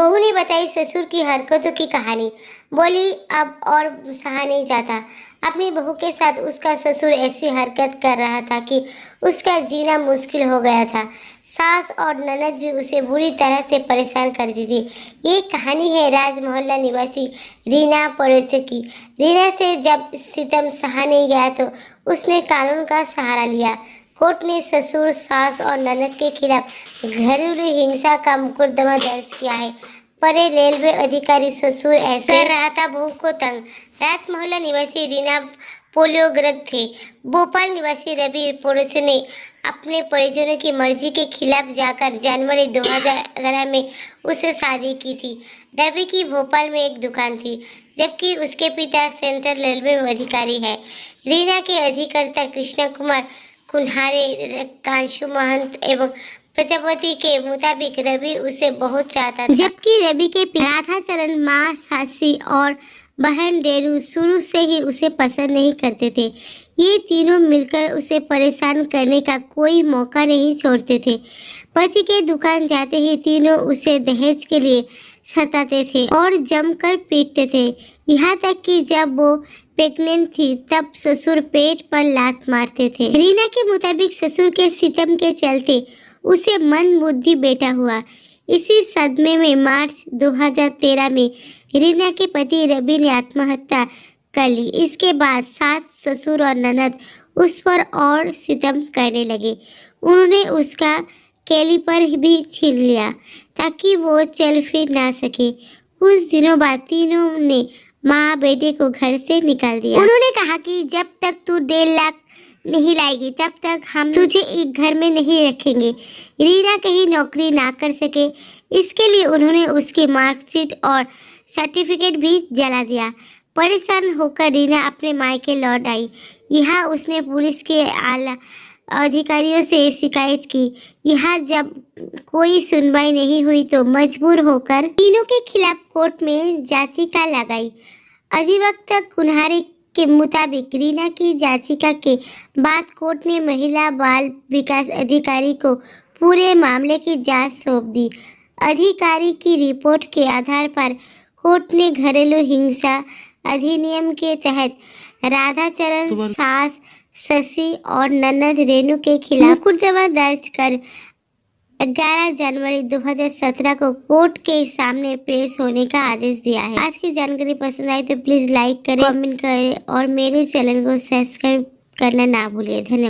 बहू ने बताई ससुर की हरकतों की कहानी। बोली, अब और सहा नहीं जाता। अपनी बहू के साथ उसका ससुर ऐसी हरकत कर रहा था कि उसका जीना मुश्किल हो गया था। सास और ननद भी उसे बुरी तरह से परेशान करती थी। ये कहानी है राज मोहल्ला निवासी रीना पड़ोसी की। रीना से जब सितम सहा नहीं गया तो उसने कानून का सहारा लिया। कोर्ट ने ससुर, सास और ननद के खिलाफ घरेलू हिंसा का मुकदमा दर्ज किया है। परे रेलवे अधिकारी ससुर ऐसे कर रहा था बहू को तंग। राज मोहल्ला निवासी रीना पोलियोग्रस्त थे। भोपाल निवासी रवि पड़ोसी ने अपने परिजनों की मर्जी के खिलाफ जाकर जनवरी 2011 में उससे शादी की थी। रवि की भोपाल में एक दुकान थी, जबकि उसके पिता सेंट्रल रेलवे में अधिकारी है। रीना के अधिकर्ता कृष्ण कुमार कुन्हारे, कांशु महंत एवं प्रजापति के मुताबिक रवि उसे बहुत चाहता था, जबकि रवि के राधाचरण, माँ सासी और बहन डेरू शुरू से ही उसे पसंद नहीं करते थे। ये तीनों मिलकर उसे परेशान करने का कोई मौका नहीं छोड़ते थे। पति के दुकान जाते ही तीनों उसे दहेज के लिए सताते थे और जमकर पीटते थे। यहाँ तक कि जब वो प्रेग्नेंट थी तब ससुर पेट पर लात मारते थे। रीना के मुताबिक ससुर के सितम के चलते उसे मन बुद्धि बेटा हुआ। इसी सदमे में मार्च 2013 में रीना के पति रवि ने आत्महत्या कर ली। इसके बाद सास, ससुर और ननद उस पर और सितम करने लगे। उन्होंने उसका कैलिपर भी छीन लिया ताकि वो चल फिर ना सके। कुछ दिनों बाद तीनों ने माँ बेटे को घर से निकाल दिया। उन्होंने कहा कि जब तक तू 1.5 लाख नहीं लाएगी तब तक हम तुझे एक घर में नहीं रखेंगे। रीना कहीं नौकरी ना कर सके, इसके लिए उन्होंने उसकी मार्कशीट और सर्टिफिकेट भी जला दिया। परेशान होकर रीना अपने मायके लौट आई। यहाँ उसने पुलिस के आला अधिकारियों से शिकायत की। यहाँ जब कोई सुनवाई नहीं हुई तो मजबूर होकर तीनों के खिलाफ कोर्ट में याचिका लगाई। अधिवक्ता कुन्हारे के मुताबिक रीना की याचिका के बाद कोर्ट ने महिला बाल विकास अधिकारी को पूरे मामले की जांच सौंप दी। अधिकारी की रिपोर्ट के आधार पर कोर्ट ने घरेलू हिंसा अधिनियम के तहत राधाचरण, सास शशि और ननद रेणु के खिलाफ मुकदमा दर्ज कर 11 जनवरी 2017 को कोर्ट के सामने पेश होने का आदेश दिया है। आज की जानकारी पसंद आई तो प्लीज़ लाइक करें, कमेंट करें और मेरे चैनल को सब्सक्राइब करना ना भूलिए। धन्यवाद।